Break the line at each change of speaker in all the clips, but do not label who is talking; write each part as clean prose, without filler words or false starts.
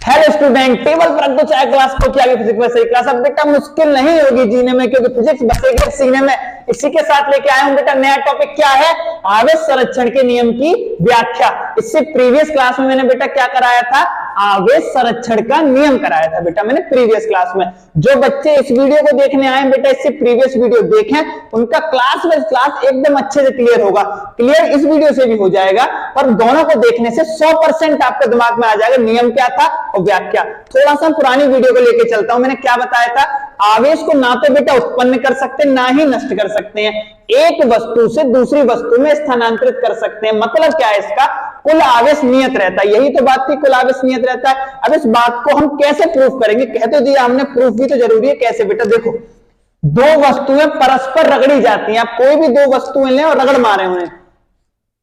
Hello student, table पर रख दो चाहे क्लास को, क्या फिजिक्स में सही क्लास। अब बेटा मुश्किल नहीं होगी जीने में, क्योंकि फिजिक्स बसेगी सीने में। इसी के साथ लेके आया हूं बेटा नया टॉपिक, क्या है? आवेश संरक्षण के नियम की व्याख्या। इससे प्रीवियस क्लास में मैंने बेटा क्या कराया था? आवेश संरक्षण का नियम कराया था बेटा मैंने प्रीवियस क्लास में। जो बच्चे इस वीडियो को देखने आए बेटा, इससे प्रीवियस वीडियो देखें, उनका क्लास वाइज क्लास एकदम अच्छे से क्लियर होगा। क्लियर इस वीडियो से भी हो जाएगा, पर दोनों को देखने से 100% आपके दिमाग में आ जाएगा नियम क्या था और व्याख्या। थोड़ा सा पुरानी वीडियो को लेके चलता हूं। मैंने क्या बताया था? आवेश को ना तो बेटा उत्पन्न कर सकते, ना ही नष्ट कर सकते हैं। एक वस्तु से दूसरी वस्तु में स्थानांतरित कर सकते हैं। मतलब क्या है इसका? कुल आवेश नियत रहता है। यही तो बात थी, कुल आवेश नियत रहता है। अब इस बात को हम कैसे प्रूफ करेंगे? कहते दिया हमने, प्रूफ भी तो जरूरी है। कैसे बेटा? देखो, दो वस्तुएं परस्पर रगड़ी जाती हैं। आप कोई भी दो वस्तुएं लें और रगड़ मारे हुए,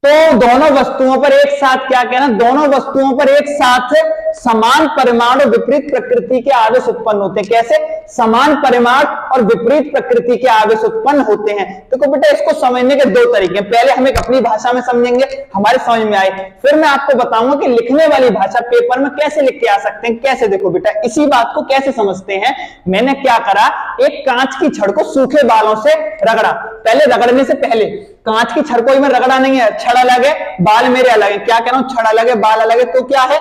तो दोनों वस्तुओं पर एक साथ क्या कहना? दोनों वस्तुओं पर एक साथ समान परिमाण और विपरीत प्रकृति के आवेश उत्पन्न होते हैं। कैसे? समान परिमाण और विपरीत प्रकृति के आवेश उत्पन्न होते हैं। देखो बेटा, इसको समझने के दो तरीके हैं। पहले हम एक अपनी भाषा में समझेंगे, हमारे समझ में आए, फिर मैं आपको बताऊंगा कि लिखने वाली भाषा पेपर में कैसे लिख के आ सकते हैं। कैसे? देखो बेटा, इसी बात को कैसे समझते हैं। मैंने क्या करा, एक कांच की छड़ को सूखे बालों से रगड़ा। पहले रगड़ने से पहले कांच की छड़ को में रगड़ा नहीं है, छड़ अलग है, बाल मेरे अलग है। क्या कह रहा हूं? छड़ अलग है, बाल अलग है। तो क्या है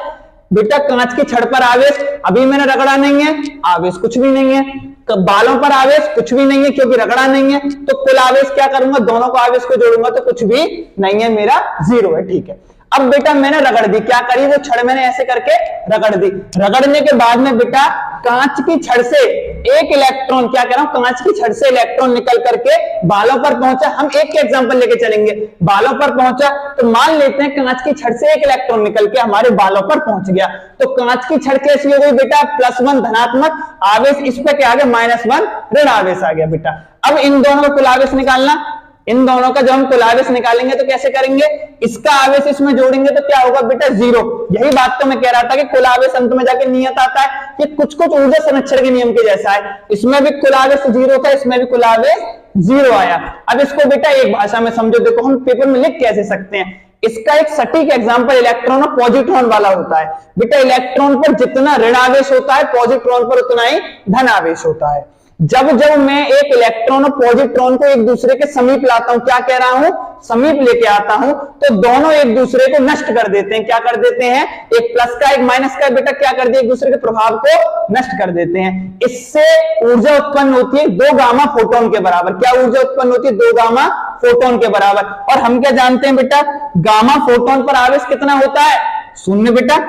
बेटा? कांच की छड़ पर आवेश अभी मैंने रगड़ा नहीं है, आवेश कुछ भी नहीं है। बालों पर आवेश कुछ भी नहीं है, क्योंकि रगड़ा नहीं है। तो कुल आवेश क्या करूंगा? दोनों को आवेश को जोड़ूंगा तो कुछ भी नहीं है, मेरा 0 है। ठीक है, अब बेटा मैंने रगड़ दी। क्या करी? वो छड़ मैंने ऐसे करके रगड़ दी। रगड़ने के बाद में बेटा कांच की छड़ से एक इलेक्ट्रॉन, क्या कह रहा हूं, कांच की छड़ से इलेक्ट्रॉन निकल करके बालों पर पहुंचा। हम एक के एग्जांपल लेके चलेंगे। बालों पर पहुंचा तो मान लेते हैं कांच की छड़ से एक इलेक्ट्रॉन निकल के हमारे बालों पर पहुंच गया। तो कांच की छड़ कैसी हो गई बेटा? +1 धनात्मक आवेश, इस पे क्या आ गया? -1 ऋण आवेश आ गया बेटा। अब इन दोनों का कुल आवेश निकालना। इन दोनों का जब हम कुल आवेश निकालेंगे तो कैसे करेंगे? इसका आवेश इसमें जोड़ेंगे तो क्या होगा बेटा? 0। यही बात तो मैं कह रहा था कि कुल आवेश अंत में जाके नियत आता है। ये कुछ ऊर्जा संरक्षण के नियम के जैसा है। इसमें भी कुल आवेश 0 था, इसमें भी कुल आवेश 0 आया। अब इसको बेटा एक भाषा में समझो। देखो, हम पेपर में लिख कैसे सकते हैं। इसका एक सटीक एग्जांपल इलेक्ट्रॉन और पॉजिट्रॉन वाला होता है। बेटा इलेक्ट्रॉन पर जितना ऋण आवेश होता है, पॉजिट्रॉन पर उतना ही धन आवेश होता है। जब मैं एक इलेक्ट्रॉन और पॉजिट्रॉन को एक दूसरे के समीप लाता हूं, क्या कह रहा हूं? समीप लेके आता हूं, तो दोनों एक दूसरे को नष्ट कर देते हैं। क्या कर देते हैं? एक प्लस का एक माइनस का बेटा क्या कर दिया? एक दूसरे के प्रभाव को नष्ट कर देते हैं। इससे ऊर्जा उत्पन्न होती है 2 गामा फोटोन के बराबर। क्या ऊर्जा उत्पन्न होती है? 2 गामा फोटोन के बराबर। और हम क्या जानते हैं बेटा? गामा फोटोन पर आवेश कितना होता है? 0 बेटा।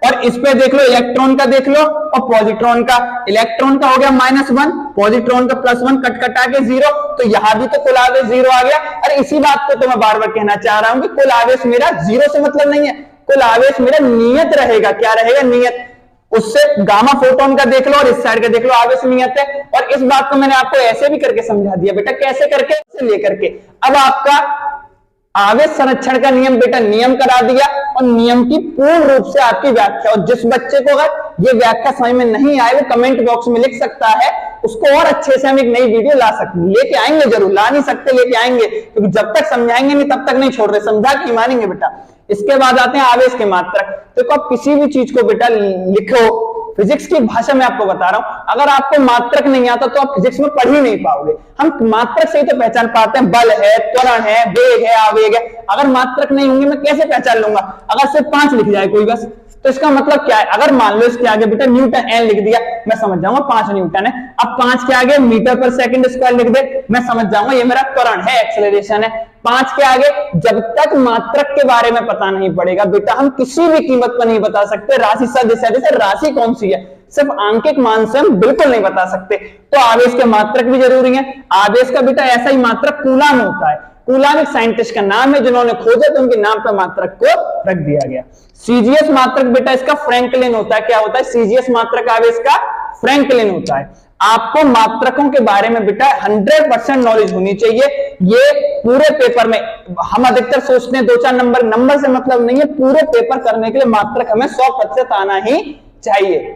और इस पे देख लो, इलेक्ट्रॉन का देख लो और पॉजिट्रॉन का। इलेक्ट्रॉन का हो गया -1, पॉजिट्रॉन का +1, कट के 0। तो यहां भी तो कुल आवेश 0 आ गया। अरे इसी बात को तो मैं बार बार कहना चाह रहा हूं कि कुल आवेश मेरा 0 से मतलब नहीं है। कुल आवेश मेरा नियत रहेगा। क्या रहेगा? नियत। उससे गामा फोटोन का देख लो और इस साइड का देख लो, आवेश नियत है। और इस बात को मैंने आपको ऐसे भी करके समझा दिया बेटा। कैसे करके? लेकर के। अब आपका आवेश संरक्षण का नियम बेटा नियम करा दिया, और नियम की पूर्ण रूप से आपकी व्याख्या। और जिस बच्चे को अगर ये व्याख्या समझ में नहीं आए, वो कमेंट बॉक्स में लिख सकता है। उसको और अच्छे से हम एक नई वीडियो ला सकते, लेके आएंगे जरूर। ला नहीं सकते, लेके आएंगे, क्योंकि जब तक समझाएंगे नहीं तब तक नहीं छोड़ रहे। समझा के मानेंगे बेटा। इसके बाद आते हैं आवेश के मात्रक। देखो, आप किसी भी चीज को बेटा लिखो, फिजिक्स की भाषा में आपको बता रहा हूं। अगर आपको मात्रक नहीं आता तो आप फिजिक्स में पढ़ ही नहीं पाओगे। हम मात्रक से ही तो पहचान पाते हैं, बल है, त्वरण है, वेग है, आवेग है। अगर मात्रक नहीं होंगे मैं कैसे पहचान लूंगा? अगर सिर्फ 5 लिख जाए कोई बस, तो इसका मतलब क्या है? अगर मान लो इसके आगे बेटा न्यूटन n लिख दिया, मैं समझ जाऊंगा 5 न्यूटन है। अब 5 के आगे मीटर/सेकंड² लिख दे, मैं समझ जाऊंगा ये मेरा त्वरण है, एक्सेलरेशन है। 5 के आगे जब तक मात्रक के बारे में पता नहीं पड़ेगा बेटा, हम किसी भी कीमत पर नहीं बता सकते राशि सदिश है। जैसे राशि कौन सी है, सिर्फ आंकिक मान से हम बिल्कुल नहीं बता सकते। तो आवेश के मात्रक भी जरूरी है। आवेश का बेटा ऐसा ही मात्रक कूलाम होता है। कूलाम एक साइंटिस्ट का नाम है, जिन्होंने खोजा तो उनके नाम पर मात्रक को रख दिया गया। सीजीएस मात्रक बेटा इसका फ्रैंकलिन होता है। क्या होता है? सीजीएस मात्रक आवेश का फ्रैंकलिन होता है। आपको मात्रकों के बारे में बेटा 100% नॉलेज होनी चाहिए। ये पूरे पेपर में हम अधिकतर सोचते हैं 2-4 नंबर से मतलब नहीं है। पूरे पेपर करने के लिए मात्रक हमें 100% आना ही चाहिए।